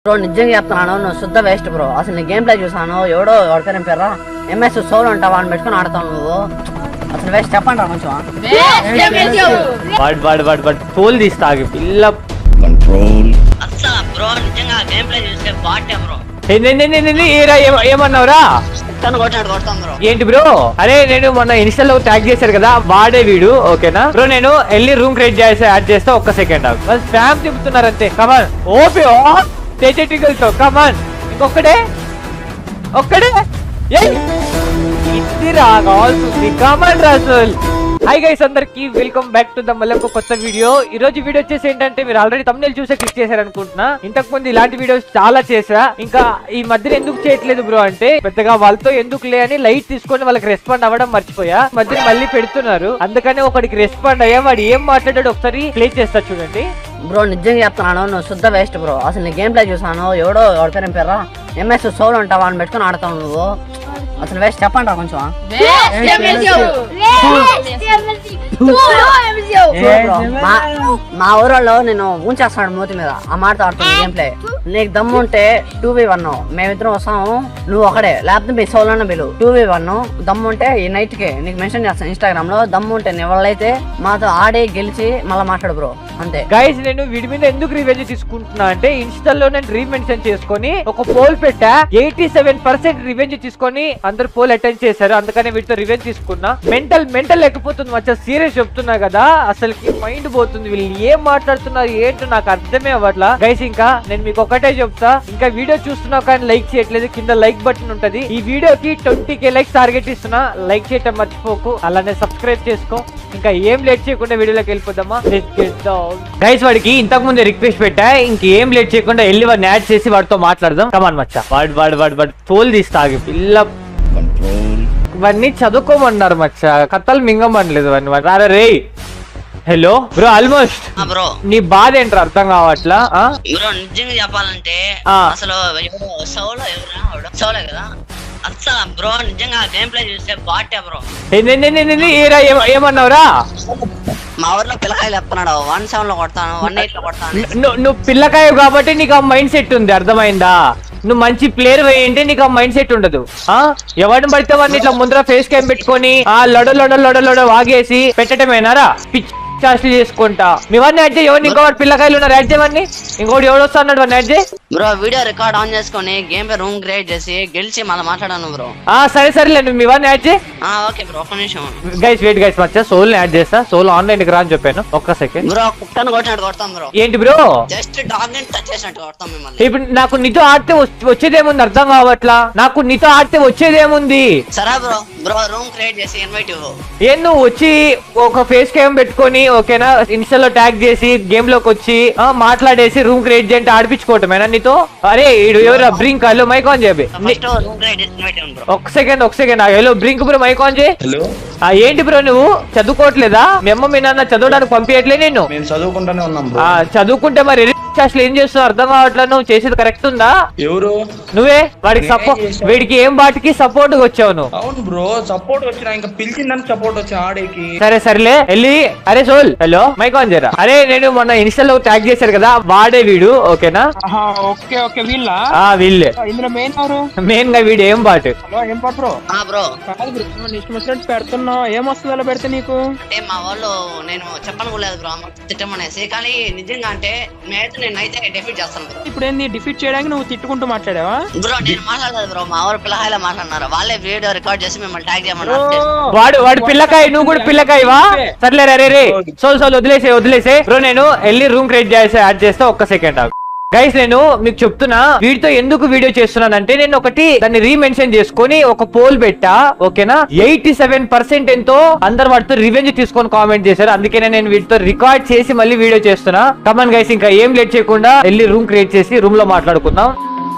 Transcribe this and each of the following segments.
Bro నిజంగా చెప్తున్నాను, నువ్వు శుద్ధ వేస్ట్ బ్రో. అసలు నీ గేమ్ ప్లే చూసాను, ఎవడో ఎవరికైనా పేరా ఎంఎస్ సోల్ ఉంటావా అని పెట్టుకుని ఆడతావు నువ్వు. అసలు వేస్ట్ చెప్పండి రా కొంచెం. తోలు తీస్తా పిల్ల అసలు బ్రో నిజంగా గేమ్ ప్లే చూస్తే బాటే బ్రో. ఏమన్నావురా? కొడతాం బ్రో. ఏంటి బ్రో? అరే నేను మొన్న ఇన్స్టాల్ లో ట్యాగ్ చేశారు కదా, వాడే వీడు. ఓకేనా బ్రో, నేను వెళ్ళి రూమ్ క్రియేట్ చేసి యాడ్ చేస్తా. ఒక్క సెకండ్ స్పామ్ చెప్తున్నారు అంతే. కమాన్ ఓపీ కమాన్, ఇంకొక్కడే ఒక్కడే ఇదిరా కావాల్సింది. కమాన్ రాసుల్. హాయ్ గైస్, అందరికి వెల్కమ్ బ్యాక్ టు ద మళ్ళీ కొత్త వీడియో. ఈ రోజు వీడియో వచ్చేసి ఏంటంటే, మీరు ఆల్రెడీ తమ్నెయిల్ చూసే క్లిక్ చేశారు అనుకుంటున్నా. ఇంతకు ముందు ఇలాంటి వీడియోస్ చాలా చేసా. ఇంకా ఈ మధ్యన ఎందుకు చేయట్లేదు బ్రో అంటే, పెద్దగా వాళ్ళతో ఎందుకు లే అని లైట్ తీసుకొని వాళ్ళకి రెస్పాండ్ అవ్వడం మర్చిపోయా. మధ్యన మళ్ళీ పెడుతున్నారు, అందుకని ఒకడికి రెస్పాండ్ అయ్యా. వాడు ఏం మాట్లాడాడు ఒకసారి ప్లే చేస్తా చూడండి. బ్రో నిజంగా చెప్తున్నాను, నువ్వు శుద్ధ వేస్ట్ బ్రో. అసలు నీ గేమ్ ప్లే చూసాను, ఎవడో ఎవరికైనా పేరా ఎంఎస్ సోల్ ఉంటావా అని పెట్టుకుని ఆడతావు నువ్వు. అసలు వేస్ట్ చెప్పండి రా కొంచెం. మా ఊరోళ్ళు నేను ఉంచేస్తాడు మూతి మీద ఆ మాట ఆడుతున్నాను గేమ్ ప్లే. నీకు దమ్ము ఉంటే 2v1 మేమిద్దరం వస్తాము, నువ్వు ఒకడే, లేకపోతే మీ సోల్ అన్న బిలు 2v1 దమ్ము ఉంటే ఈ నైట్ కి నీకు మెన్షన్ చేస్తాను ఇన్స్టాగ్రామ్ లో. దమ్ము ఉంటే ఎవరైతే మాతో ఆడి గెలిచి మళ్ళీ మాట్లాడు బ్రో, అంతే. గైస్ నేను వీడి మీద ఎందుకు రివెంజ్ తీసుకుంటున్నా అంటే, ఇన్స్టాలో నేను రీమెన్షన్ చేసుకొని ఒక పోల్ పెట్టా. 87% రివెంజ్ తీసుకొని అందరు పోల్ అటెండ్ చేశారు, అందుకని వీటితో రివెంజ్ తీసుకున్నా. మెంటల్ లేకపోతుంది మచ్చా, సీరియస్ చెప్తున్నా కదా. అసలుకి మైండ్ పోతుంది, వీళ్ళు ఏం మాట్లాడుతున్నారు ఏంటో నాకు అర్థమే అవ్వట్లా. గైస్ ఇంకా నేను మీకు ఒకటే చెప్తా, ఇంకా వీడియో చూస్తున్నావు కానీ లైక్ చేయట్లేదు, కింద లైక్ బటన్ ఉంటది. ఈ వీడియోకి 20k లైక్స్ టార్గెట్ ఇస్తున్నా, లైక్ చేయటం మర్చిపోకు, అలానే సబ్స్క్రైబ్ చేసుకో. ఇంకా ఏం లేట్ చేయకుండా వీడియోలోకి వెళ్ళిపోదామా. గైస్ వాడికి ఇంతకు ముందే రిక్వెస్ట్ పెట్టా, ఇంకేం లేట్ చేయకుండా వెళ్ళి వాడిని యాడ్ చేసి వాడితో మాట్లాడదాం. కమాన్ మచ్చా. వాడు తోలు తీస్తా పిల్ల. వాడిని చదువుకోమన్నారు మచ్చా, కథలు మింగమనలేదు వాడిని. రే హలో బ్రో, ఆల్మోస్ట్ బ్రో నీ బాధ ఏంట్రా అర్థం కావట్లా. బ్రో నిజంగా చెప్పాలంటే అసలు సోలే కదా. అసలు బ్రో నిజంగా గేమ్ ప్లే చూస్తే బాటే బ్రో. ఏమన్నావురా? మా ఊర్లో పిల్లకాయలు చెప్తున్నాడు 17 లో కొడతాను, 18 లో కొడతాను. నువ్వు పిల్లకాయ కాబట్టి నీకు ఆ మైండ్ సెట్ ఉంది, అర్థమైందా? నువ్వు మంచి ప్లేయర్ వేయంటే నీకు ఆ మైండ్ సెట్ ఉండదు. ఎవరిని పడితే వాడిని ఇట్లా ముందర ఫేస్ క్యామ్ పెట్టుకొని ఆ లొడ వాగేసి పెట్టటమేనారా? పిచ్చి చాస్లు చేసుకుంటా మీ వాడిని యాడ్ చేయి. ఎవరిని ఇంకోటి పిల్లకాయలు ఉన్నారు యాడ్ చేయమని, ఇంకోటి ఎవడు వస్తా అన్నాడు వాడిని యాడ్ చేయి. బ్రో వీడియో రికార్డ్ ఆన్ చేసుకొని గేమ్ పే రూమ్ క్రియేట్ చేసి గెలిచి మళ్ళీ మాట్లాడాను బ్రో. సరేలే, నువ్వు మీ వాడిని యాడ్ చేయి. ఓకే బ్రో, ఒక్క నిమిషం గైస్ వెయిట్ గైస్, మచ్చా సోల్ ని యాడ్ చేస్తా. సోల్ ఆన్లైన్ కి రా అని చెప్పాను, ఒక్క సెకండ్. బ్రో కుక్కను కొట్టినట్టు కొడతాం బ్రో. ఏంటి బ్రో? జస్ట్ డాగ్ ని టచ్ చేసినట్టు కొడతాం మిమ్మల్ని. ఇప్పుడు నాకు నీతో ఆడితే వచ్చేదేముంది అర్థం కావట్లా. నాకు నీతో ఆడితే వచ్చేదేముంది? సరే బ్రో, బ్రో రూమ్ క్రియేట్ చేసి ఇన్వైట్ ఇవ్వు. ఏం నువ్వు వచ్చి ఒక ఫేస్ క్యామ్ పెట్టుకొని ఓకేనా, ఇన్స్టాలో ట్యాగ్ చేసి గేమ్ లోకి వచ్చి మాట్లాడేసి రూమ్ క్రియేట్ చేయంటే ఆడిపించుకోవటమేనా నీతో? అరే ఎవరు బ్రింక్, హలో మైక్ ఆన్ చేయి. ఒక్క second hello Brink bro, mike on చేయి. ఏంటి బ్రో నువ్వు చదువుకోవట్లేదా? మీ అమ్మ మీ నాన్న చదవడానికి పంపించట్లే నేను. చదువుకుంటానే ఉన్నాం. చదువుకుంటే మరి అసలు ఏం చేస్తున్నావు అర్థం కావట్లేదు. నువ్వు చేసేది కరెక్ట్ ఉందా? ఎవరు? నువ్వే. వాడికి వీడికి ఏం బాటికి సపోర్ట్ వచ్చావు నువ్వు? అవును బ్రో, సపోర్ట్ వచ్చినా ఇంకా పిలిచిందని సపోర్ట్ వచ్చా ఆడేకి. సరేలే వెళ్ళి. అరే సోల్ హలో మైక్ ఆన్ చేయరా. అరే నేను మొన్న ఇన్స్టాలో ట్యాగ్ చేశారు కదా, వాడే వీడు. ఓకేనా? ఓకే వీళ్ళ వీళ్ళే ఇందులో మెయిన్ గా వీడు ఏం బాట్. ఏం పాటు బ్రో? బ్రో ఇష్టం వచ్చినట్టు పెడుతున్నావు, ఏమొస్తుంది అలా పెడితే నీకు? అంటే మా వాళ్ళు నేను చెప్పనుకోలేదు బ్రో తిట్టమనేసి, కానీ నిజంగా అంటే నేనైతే డిఫీట్ చేస్తాను బ్రో. ఇప్పుడు ఏంది డిఫీట్ చేయడానికి నువ్వు తిట్టుకుంటూ మాట్లాడావా? బ్రో నేను మాట్లాడలేదు బ్రో, మా ఊరు పిల్లకాయలా మాట్లాడినారు. వాళ్ళే వీడియో రికార్డ్ చేసి మిమ్మల్ని ట్యాగ్ చేయమన్నారు. వాడు పిల్లకాయ, నువ్వు కూడా పిల్లకాయవా? సర్లే రే సోల్ వదిలేసే బ్రో. నేను వెళ్ళి రూమ్ క్రియేట్ చేసి యాడ్ చేస్తా, ఒక్క సెకండ్. గైస్ నేను మీకు చెప్తున్నా, వీడితో ఎందుకు వీడియో చేస్తున్నానంటే, నేను ఒకటి దాన్ని రీమెన్షన్ చేసుకొని ఒక పోల్ పెట్టా. ఓకేనా? 87% ఎంతో అందరు వాటితో రివెంజ్ తీసుకొని కామెంట్ చేశారు, అందుకనే నేను వీటితో రికార్డ్ చేసి మళ్ళీ వీడియో చేస్తున్నా. కమన్ గైస్, ఇంకా ఏం లేట్ చేయకుండా వెళ్ళి రూమ్ క్రియేట్ చేసి రూమ్ లో మాట్లాడుకుందాం.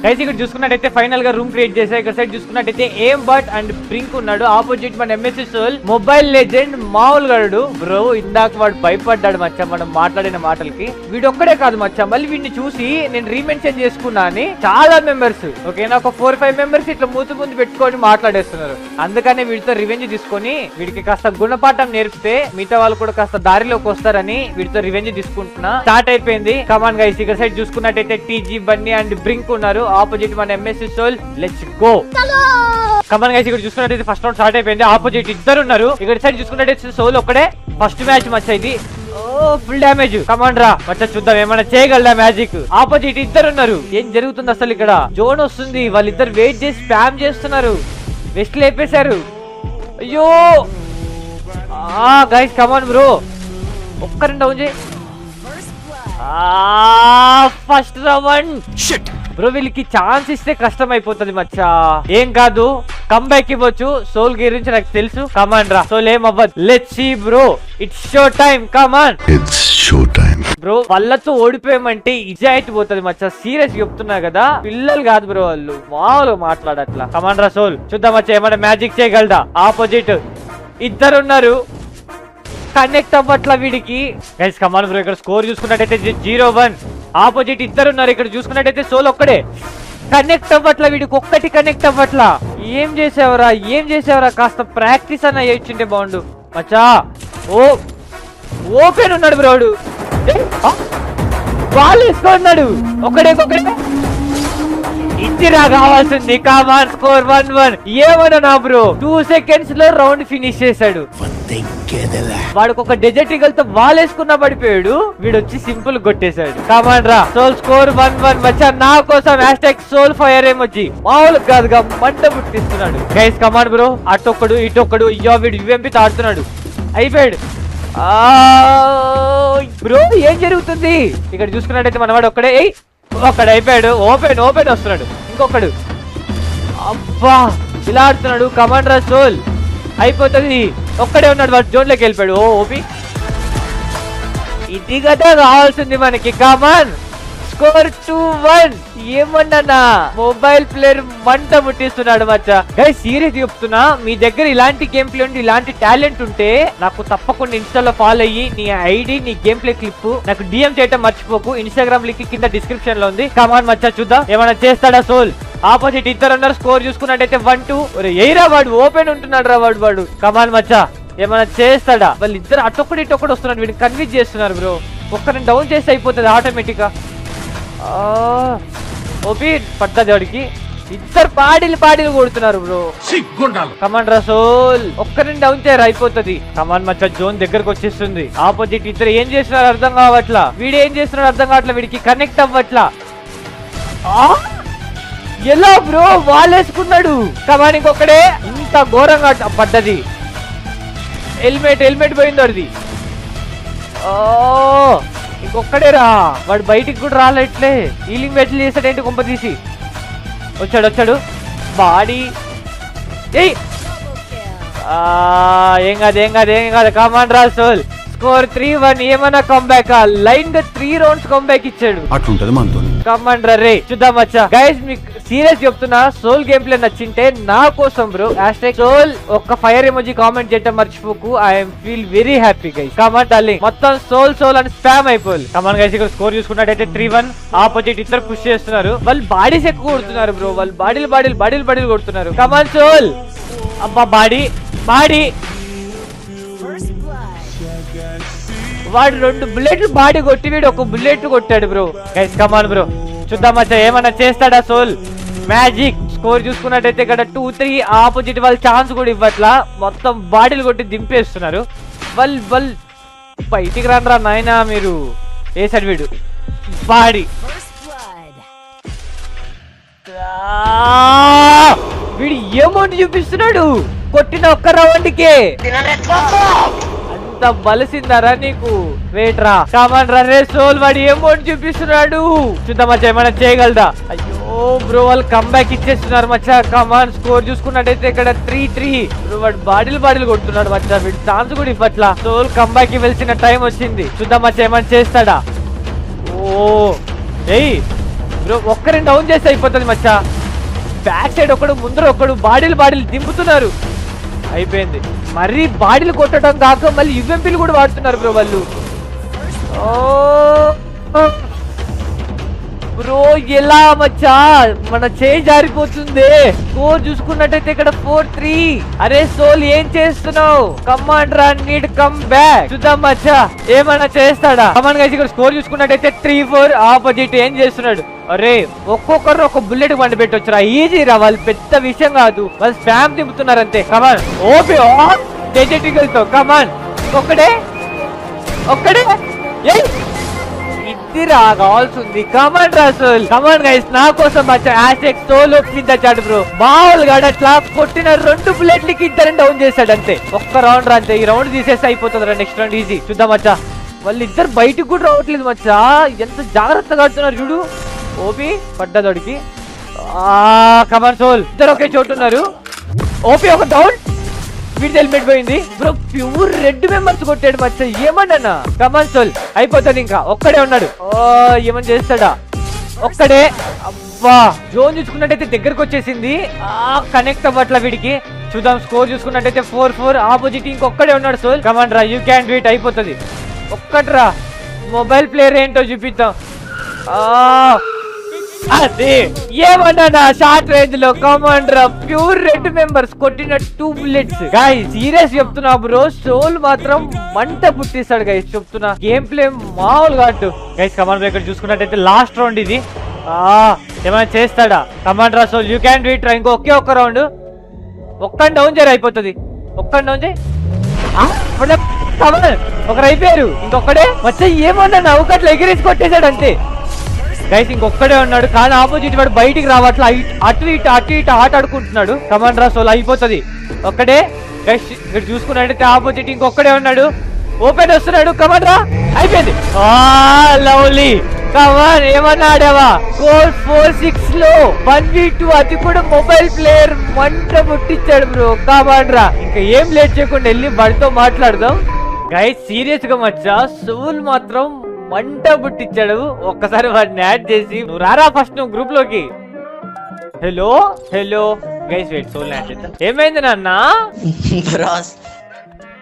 గైస్ ఇక్కడ చూసుకున్నట్టయితే ఫైనల్ గా రూమ్ క్రియేట్ చేశారు. ఇక్కడ సైడ్ చూసుకున్నట్టయితే ఏం బట్ అండ్ బ్రింక్ ఉన్నాడు. ఆపోజిట్ మన ఎంఎస్సి సోల్ మొబైల్ లెజెండ్ మామూలు గాడు బ్రో. ఇందాక వాడు భయపడ్డాడు మచ్చా మనం మాట్లాడిన మాటలకి. వీడు ఒక్కడే కాదు మచ్చా, మళ్ళీ వీడిని చూసి నేను రీమెన్షన్ చేసుకున్నా అని చాలా మెంబర్స్ ఓకేనా ఒక 4-5 మెంబర్స్ ఇట్లా ముందు పెట్టుకొని మాట్లాడేస్తున్నారు. అందుకనే వీడితో రివెంజ్ తీసుకొని వీడికి కాస్త గుణపాఠం నేర్పితే మిగతా వాళ్ళు కూడా కాస్త దారిలోకి వస్తారని వీడితో రివెంజ్ తీసుకుంటున్నా. స్టార్ట్ అయిపోయింది. కమాన్ గైస్ ఇక్కడ సైడ్ చూసుకున్నట్టయితే టీజీ బన్నీ అండ్ బ్రింక్ ఉన్నారు. ఆపోజిట్ మన MSC Soul. Let's go. Come on guys ఇక్కడ చూసుకున్నట్టయితే ఫస్ట్ రౌండ్ స్టార్ట్ అయిపోయింది. ఆపోజిట్ ఇద్దరు ఉన్నారు. ఇక్కడ సైడ్ చూసుకున్నట్టయితే సోల్ ఒక్కడే. ఫస్ట్ మ్యాచ్ మచ్చ ఇది. Full damage. కమాండ్ రా మచ్చ చూద్దాం ఏమైనా చేయగలరా మ్యాజిక్. ఆపోజిట్ ఇద్దరు ఉన్నారు. ఏం జరుగుతుంది అసలు ఇక్కడ? జోన్ వస్తుంది. వాళ్ళిద్దరు వెయిట్ చేసి స్పామ్ చేస్తున్నారు. వెస్ట్ లేపేశారు. అయ్యో గైస్ కమాన్ బ్రో. ఒక్క రెండు డౌన్ చేయి. First round bro. వీళ్ళకి ఛాన్స్ ఇస్తే కష్టం అయిపోతుంది మచ్చా. ఏం కాదు కంబ్యాక్ ఇవ్వచ్చు. సోల్ గురించి నాకు తెలుసు. కమాన్ రా సోల్ ఏం అవ్వదు. Let's see bro. It's show time. Come on it's show time bro. వాళ్ళతో ఓడిపోయామంటే ఇజా అయిపోతుంది మచ్చా. సీరియస్ చెప్తున్నా కదా, పిల్లలు కాదు బ్రో వాళ్ళు. మామూలుగా మాట్లాడట్లా. కమాన్ రా సోల్ చూద్దాం మచ్చా ఏమైనా మ్యాజిక్ చేయగలదా. ఆపోజిట్ ఇద్దరు ఉన్నారు. కనెక్ట్ అవ్వట్లా వీడికి. Guys come on bro. ఇక్కడ స్కోర్ చూసుకున్నట్టయితే 0-1. ఆపోజిట్ ఇద్దరు ఉన్నారు. ఇక్కడ చూసుకున్నట్టయితే సోల్ ఒక్కడే. కనెక్ట్ అవ్వట్లా వీడికి. ఒక్కటి కనెక్ట్ అవ్వట్లా. ఏం చేసావరా కాస్త ప్రాక్టీస్ అన్న చేయించుంటే బాగుండు మచ్చా. ఓపెన్ ఉన్నాడు బ్రోడు. బాల్ వేసుకున్నాడు. ఒకడే ఇచ్చిరా కావాల్సింది. కమాన్ స్కోర్ 1-1. ఏమన్నా నా బ్రో 2 seconds లో రౌండ్ ఫినిష్ చేశాడు. వాడికి ఒక డెజర్ట్ ఈగల్ తో బాల్ వేసుకున్నా పడిపోయాడు. వీడు వచ్చి సింపుల్ కొట్టేశాడు. కమాన్ రా సోల్ స్కోర్ 1-1 వచ్చా. నా కోసం #సోల్ ఫైర్ ఏమొచ్చి మామూలు కాదుగా మంట పుట్టిస్తున్నాడు. Guys come on bro. అటొక్కడు ఇటొక్కడు. అయ్యో వీడు యుఎంపి తాడుతున్నాడు. అయిపోయాడు బ్రో. ఏం జరుగుతుంది ఇక్కడ చూసుకున్నట్టయితే మనవాడు ఒక్కడే. ఒక్కడు అయిపోయాడు. ఓపెన్ వస్తున్నాడు. ఇంకొకడు అబ్బా ఇలా ఆడుతున్నాడు. కమాండ్ రా సోల్ అయిపోతుంది. ఒక్కడే ఉన్నాడు. వాడు జోన్ లోకి వెళ్ళిపోయాడు. ఓపి ఇది కదా కావాల్సింది మనకి. కమాన్ స్కోర్ 2-1. ఏమన్నా మొబైల్ ప్లేయర్ మంట ముట్టిస్తున్నాడు మచ్చా. గైస్ సీరియస్ చెప్తున్నా, మీ దగ్గర ఇలాంటి గేమ్ ప్లే ఉండి ఇలాంటి టాలెంట్ ఉంటే నాకు తప్పకుండా ఇన్స్టాలో ఫాలో అయ్యి నీ ఐడి నీ గేమ్ ప్లే క్లిప్ నాకు డిఎం చేయటం మర్చిపోకు. ఇన్స్టాగ్రామ్ లింక్ కింద డిస్క్రిప్షన్ లో ఉంది. కమాన్ మచ్చా చూద్దాం ఏమైనా చేస్తాడా సోల్. ఆపోజిట్ ఇద్దరు ఉన్నారు. స్కోర్ చూసుకున్నట్టయితే 1-2. ఎయిరా వాడు ఓపెన్ ఉంటున్నాడు రా వాడు. కమాన్ మచ్చా ఏమైనా చేస్తాడా. వాళ్ళు ఇద్దరు అటొక్కడు ఇటొక్కడు వస్తున్నాడు. వీడిని కన్విన్స్ చేస్తున్నారు బ్రో. ఒక్కరిని డౌన్ చేస్తే అయిపోతుంది ఆటోమేటిక్ గా. ఓపి పట్టది వాడికి. ఇద్దరు పాడిలు కొడుతున్నారు బ్రో. కమాన్ రా సోల్ ఒక్కరిని డౌన్ చేయరు అయిపోతుంది. కమాన్ మచ్చా జోన్ దగ్గరకు వచ్చేస్తుంది. ఆపోజిట్ ఇద్దరు ఏం చేస్తున్నారు అర్థం కావట్లా. వీడు ఏం చేస్తున్నాడు అర్థం కావట్లా. వీడికి కనెక్ట్ అవ్వట్లా. ఎలా బ్రో వాల్ వేసుకున్నాడు. కమాన్ ఇంకొకడే. ఇంత ఘోరంగా పడ్డది. హెల్మెట్ పోయింది వాడిది. ఇంకొక్కడే రా. వాడు బయటికి కూడా రాలేట్లే. హీలింగ్ మ్యాచ్లు చేస్తాడేంటి కొంప తీసి. వచ్చాడు బాడీ. ఏం కాదు. కమాండ్ రా సోల్ స్కోర్ 3-1. ఏమన్నా కంబ్యాక్. లైన్ గా 3 rounds కంబ్యాక్ ఇచ్చాడు. అట్లుంటది మనతో. కమాండ్ రే చూద్దాం వచ్చా. గైస్ మీకు సీరియస్ చెప్తున్నా, సోల్ గేమ్ ప్లే నచ్చింటే నా కోసం బ్రో #సోల్ ఒక్క ఫైర్ ఎమోజీ కామెంట్ చేయడం మర్చిపోకు. I'm feel very happy guys. Command darling మొత్తం సోల్ అని స్పామ్ అయిపోవాలి. కమాండ్ గైస్ ఇక్కడ స్కోర్ చూసుకున్నట్టయితే 3-1. ఆపోజిట్ ఇద్దరు పుష్ చేస్తున్నారు. వాళ్ళు బాడీస్ ఎక్కువ కొడుతున్నారు బ్రో. వాళ్ళు బాడీలు కొడుతున్నారు. Command soul. అబ్బా బాడీ వాడు 2 బుల్లెట్లు బాడీ కొట్టి వీడు 1 బుల్లెట్ కొట్టాడు బ్రో. గైస్ కమాన్ బ్రో చూద్దాం మచ్చా ఏమన్నా చేస్తాడా సోల్. మ్యాజిక్ స్కోర్ చూసుకున్నట్టయితే ఇక్కడ 2-3. ఆపోజిట్ వాళ్ళు ఛాన్స్ కూడా ఇవ్వట్లా. మొత్తం బాడీలు కొట్టి దింపేస్తున్నారు. వాళ్ళు బయటికి రండ్రా నాయనా మీరు. వేసాడు వీడు బాడీ. వీడు ఏమౌంట్ చూపిస్తున్నాడు కొట్టిన ఒక్క రౌండ్కే. అంత బలిసిందారా నీకు. వెయిట్ రా. కమాన్ రే సోల్ వాడు ఏమౌంట్ చూపిస్తున్నాడు. చూద్దాం మచ్చా ఏమైనా చేయగలదా. అయ్యో బ్రో వాళ్ళు కంబ్యాక్ ఇచ్చేస్తున్నారు మచ్చా. కమాన్ స్కోర్ చూసుకున్నట్టయితే ఇక్కడ 3-3. వాడు బాడీలు కొడుతున్నాడు మచ్చా. వీడు ఛాన్స్ కూడా ఇవ్వట్లా. సోల్ కంబ్యాక్ ఇవ్వాల్సిన టైం వచ్చింది. చూద్దాం మచ్చా ఏమైనా చేస్తాడా. బ్రో ఒక్కరిని డౌన్ చేస్తే అయిపోతుంది మచ్చా. బ్యాక్ సైడ్ ఒకడు ముందర ఒకడు బాడీలు దింపుతున్నారు. అయిపోయింది. మరీ బాడీలు కొట్టడం కాక మళ్ళీ యుఎంపీలు కూడా వాడుతున్నారు బ్రో వాళ్ళు. బ్రో ఎలా మచ్చా మన చేయి జారిపోతుంది. స్కోర్ చూసుకున్నట్టయితే ఇక్కడ 4-3. అరే సోల్ ఏం చేస్తున్నావు? కమాండ్ రా నీడ్ కమ్ బ్యాక్. చూద్దాం మచ్చా ఏమన్నా చేస్తాడా. కమాండ్ గైస్ ఇక్కడ స్కోర్ చూసుకున్నట్టయితే 3-4. ఆపోజిట్ ఏం చేస్తున్నాడు? అరే ఒక్కొక్కరు ఒక బుల్లెట్ బండి పెట్టొచ్చురా. ఈజీ రా, వాళ్ళు పెద్ద విషయం కాదు, వాళ్ళు స్పామ్ దింపుతున్నారు అంతే. కమాన్ ఓపి తో కమాన్ ఒక్కడే ఇదిరా కావాల్సింది. కమాన్ రాసోల్ కమాన్ గైస్ నా కోసం సోల్ ఒప్పించాడు బ్రో. మామూలుగా అట్లా కొట్టిన 2 బుల్లెట్లకి ఇద్దరిని డౌన్ చేశాడు అంతే. ఒక్క రౌండ్ రా అంతే. ఈ రౌండ్ తీసేస్తే అయిపోతుంది రా. Next round easy. చూద్దాం మచ్చా. వాళ్ళిద్దరు బయటికి కూడా రావట్లేదు మచ్చా. ఎంత జాగ్రత్తగా ఆడుతున్నారు చూడు. ఓపి పడ్డదోడికి. కమాన్ సోల్ ఇద్దరు ఒకే చోటు ఉన్నారు. ఓపి ఒక డౌన్. వీడి హెల్మెట్ పోయింది బ్రో. ప్యూర్ రెడ్ మెంబర్స్ కొట్టాడు మచ్చ. ఏమన్నా కమాన్ సోల్ అయిపోతుంది. ఇంకా ఒక్కడే ఉన్నాడు. ఏమని చేస్తాడా? ఒక్కడే. అబ్బా జోన్ చూసుకున్నట్టయితే దగ్గరకు వచ్చేసింది. కనెక్ట్ అవ్వట్లా వీడికి. చూద్దాం స్కోర్ చూసుకున్నట్టయితే 4-4. ఆపోజిట్ ఇంకొక్కడే ఉన్నాడు సోల్. కమాన్ రా, యూ క్యాన్ డూ ఇట్. అయిపోతుంది. ఒక్కట్రా. మొబైల్ ప్లేయర్ ఏంటో చూపిద్దాం. అదే ఏమన్నా షార్ట్ రేంజ్ లో కమాండ్ రా. ప్యూర్ రెడ్ మెంబర్స్ కొట్టిన 2 బుల్లెట్స్. గైస్ సీరియస్ చెప్తున్నా బ్రో, సోల్ మాత్రం మంట పుట్టిస్తాడు గైస్ చెప్తున్నా. గేమ్ ప్లే మామూలుగా అటు. గైస్ కమాండ్ బ్రేకర్ చూసుకున్నట్టయితే లాస్ట్ రౌండ్ ఇది. ఏమైనా చేస్తాడా? కమాండ్ రా Soul you can do it. ఇంకో ఒక్క రౌండ్. ఒక్క డౌన్ చేయరు అయిపోతుంది. ఒక్క డౌన్ చేయి. ఒకరు అయిపోయారు. ఇంకొకడే వచ్చా. ఏమన్నా ఒకట్లు ఎగిరేసి కొట్టేశాడు అంతే. గైస్ ఇంకొక్కడే ఉన్నాడు. కానీ ఆపోజిట్ వాడు బయటికి రావట్లా. అటు ఇటు ఆట ఆడుకుంటున్నాడు. కమాండ్ రా సోల్ అయిపోతుంది. ఒక్కడే. గైస్ ఇక్కడ చూసుకున్నట్టయితే ఆపోజిట్ ఇంకొక్కడే ఉన్నాడు. ఓపెన్ వస్తున్నాడు. కమాండ్ రా అయిపోయింది. లవ్లీ. కమాన్ ఏమన్నా ఆడావా? కోల్ 4-6 లో 1v2. అది కూడా మొబైల్ ప్లేయర్ మంట ముట్టించాడు బ్రో. కమాండ్ రా. ఇంకా ఏం లేట్ చేయకుండా వెళ్ళి వాడితో మాట్లాడదాం. గైస్ సీరియస్ గా మచ్చా సోల్ మాత్రం మంట పుట్టించాడు. ఒక్కసారి వాడిని యాడ్ చేసి నువ్వు రారా ఫస్ట్ నువ్వు గ్రూప్ లోకి. Hello guys wait Soul add చేద్దాం. ఏమైంది నాన్న?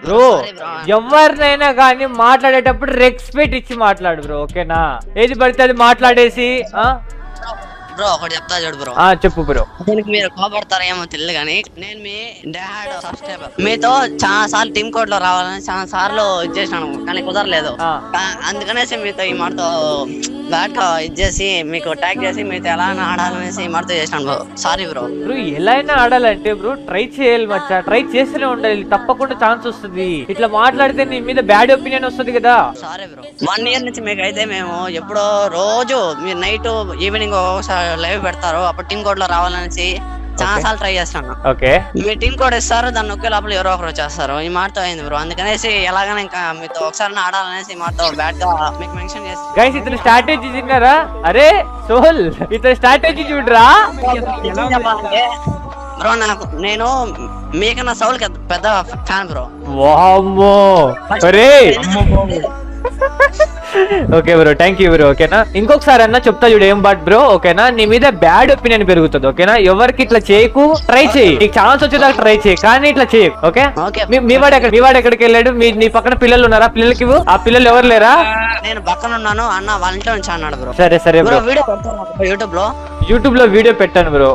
బ్రో ఎవరినైనా కానీ మాట్లాడేటప్పుడు రెస్పెక్ట్ ఇచ్చి మాట్లాడు బ్రో. ఓకేనా? ఏది పడితే అది మాట్లాడేసి బ్రో ఒకటి చెప్తా చూడు బ్రో. చెప్పు బ్రో. దీనికి మీరు కోపడతారో ఏమో తెలియదు కానీ నేను మీ డాడ్ సబ్స్క్రైబర్. మీతో చాలా సార్లు టీమ్ కోడ్ లో రావాలని చాలా సార్లు ఇచ్చేసాను కానీ కుదరలేదు. అందుకనేసి మీతో ఈ మాటతో బ్యాట్ గా ఇచ్చేసి మీకు ట్యాగ్ చేసి మీతో ఎలా ఆడాలనేసి ఈ మాటతో చేసాను బ్రో. Sorry bro. బ్రో ఎలా అయినా ఆడాలంటే బ్రో ట్రై చేయాలి మచ్చా. ట్రై చేస్తూనే ఉండాలి. తప్పకుండా ఛాన్స్ వస్తుంది. ఇట్లా మాట్లాడితే నీ మీద బ్యాడ్ ఒపీనియన్ వస్తుంది కదా. Sorry bro. 1 ఇయర్ నుంచి మీకు అయితే మేము ఎప్పుడో రోజు మీరు నైట్ ఈవినింగ్ ఒకసారి లైవ్ పెడతారు. అప్పుడు టీమ్ కోడ్ లో రావాలనేసి చాలా సార్లు ట్రై చేస్తాను. ఓకే మీ టీమ్ కోడ్ ఇస్తారు. దాన్ని ఒకే లోపల ఎవరో ఒకరు వచ్చేస్తారు. ఈ మాటతో అయింది బ్రో. అందుకనేసి ఎలాగైనా ఇంకా మీతో ఒకసారి ఆడాలనేసి ఈ మాటతో బ్యాట్ గా మీకు మెన్షన్ చేస్తాను. గైస్ ఇతను స్ట్రాటజీ తిన్నారా? అరే సోల్ ఇతను స్ట్రాటజీ చూడరా. బ్రో నేను మీకన్నా సౌల్ పెద్ద ఫ్యాన్ బ్రో. వామ్మో. అరే okay bro thank you bro. ఓకేనా? ఇంకొకసారి అన్న చెప్తా చూడు ఏం బట్ బ్రో. ఓకేనా? నీ మీద బ్యాడ్ ఒపీనియన్ పెరుగుతుంది. ఓకేనా? ఎవరికి ఇట్లా చేయకు. ట్రై చేయి. నీకు ఛాన్స్ వచ్చేదాకా ట్రై చేయి కానీ ఇట్లా చేయకు. ఓకే? మీ వాడు ఎక్కడికి వెళ్ళాడు? నీ పక్కన పిల్లలు ఉన్నారా? పిల్లలకి ఆ పిల్లలు ఎవరు లేరా? నేను పక్కన ఉన్నాను అన్న. వాళ్ళ ఇంట్లో నుంచి అన్నాడు బ్రో. సరే బ్రో. యూట్యూబ్ లో వీడియో పెట్టాను బ్రో.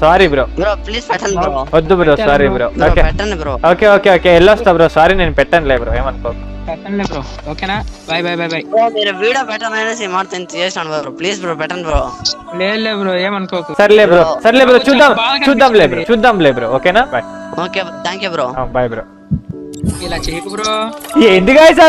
Sorry bro. ప్లీజ్ పెట్టండి బ్రో. వద్దు బ్రో. Sorry bro. పెట్టండి బ్రో. ఓకే వెళ్ళొస్తా బ్రో. సారీ నేను పెట్టనులే బ్రో. ఏమనుకో. పెట్టండి బ్రో. ఓకేనా? బై మీరు వీడియో పెట్టాలనేసి మాత్రం చేసాను బ్రో. ప్లీజ్ బ్రో పెట్టండి బ్రో. లేదు బ్రో ఏమనుకోకు. సర్లే బ్రో చూద్దాంలే బ్రో. ఓకేనా? Bye. Okay thank you bro. Bye bro. ఇలా చేయకు బ్రో. ఏంది గైస్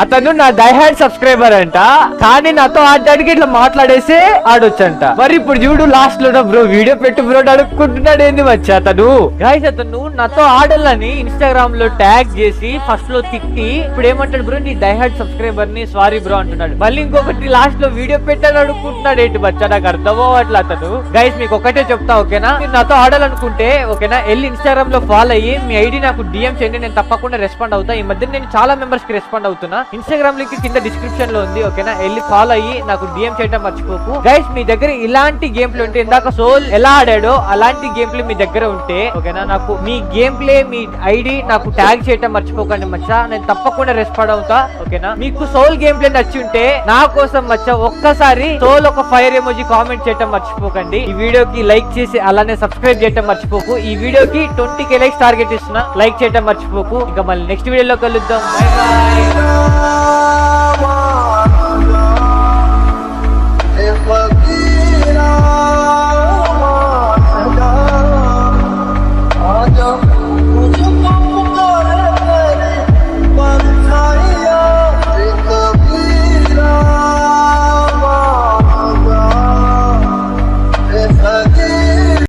అతను నా డైహార్డ్ సబ్స్క్రైబర్ అంట. కానీ నాతో ఆడడానికి ఇట్లా మాట్లాడేసి ఆడొచ్చంట. మరి ఇప్పుడు చూడు లాస్ట్ లో బ్రో వీడియో పెట్టు బ్రో అడుక్కుంటున్నాడు. ఏంది వచ్చి అతను గైస్ అతను నాతో ఆడాలని ఇన్స్టాగ్రామ్ లో ట్యాగ్ చేసి ఫస్ట్ లో తిట్టి ఇప్పుడు ఏమంటాడు బ్రో నీ డైహార్డ్ సబ్స్క్రైబర్ ని సారీ బ్రో అంటున్నాడు. మళ్ళీ ఇంకొకటి లాస్ట్ లో వీడియో పెట్టాను అడుక్కుంటున్నాడు. ఏంటి బచ్చా నాకు అర్థమవ్వట్లా అతను. గైస్ మీకు ఒకటే చెప్తా. ఓకేనా? మీరు నాతో ఆడాలనుకుంటే ఓకేనా వెళ్ళి ఇన్స్టాగ్రామ్ లో ఫాలో అయ్యి మీ ఐడి నాకు DM డిఎం చేయండి, నేను తప్పకుండా రెస్పాండ్ అవుతా. ఈ మధ్య నేను చాలా మెంబర్స్ కి రెస్పాండ్ అవుతున్నా. ఇన్స్టాగ్రామ్ లింక్ కింద డిస్క్రిప్షన్ లో ఉంది, ఓకేనా? వెళ్ళి ఫాలో అయ్యి నాకు డిఎం చేయడం మర్చిపోకు గైస్. మీ దగ్గర ఇలాంటి గేమ్ ప్లే ఉంటే, ఇందాక సోల్ ఎలా ఆడాడో అలాంటి గేమ్ ప్లే మీ దగ్గర ఉంటే, ఓకేనా, నాకు మీ గేమ్ ప్లే మీ ఐడి నాకు ట్యాగ్ చేయడం మర్చిపోకండి మచ్చా. నేను తప్పకుండా రెస్పాండ్ అవుతా, ఓకేనా? మీకు సోల్ గేమ్ ప్లే నచ్చి ఉంటే నా కోసం మచ్చా ఒక్కసారి సోల్ ఒక ఫైర్ ఎమోజీ కామెంట్ చేయడం మర్చిపోకండి. ఈ వీడియోకి లైక్ చేసి అలానే సబ్స్క్రైబ్ చేయడం మర్చిపోకు. ఈ వీడియోకి 20K లైక్స్ టార్గెట్ ఇస్తున్నా, లైక్ చేయడం మర్చిపోకు. ఇంకా మళ్ళీ నెక్స్ట్ వీడియోలో కలుద్దాం. By by.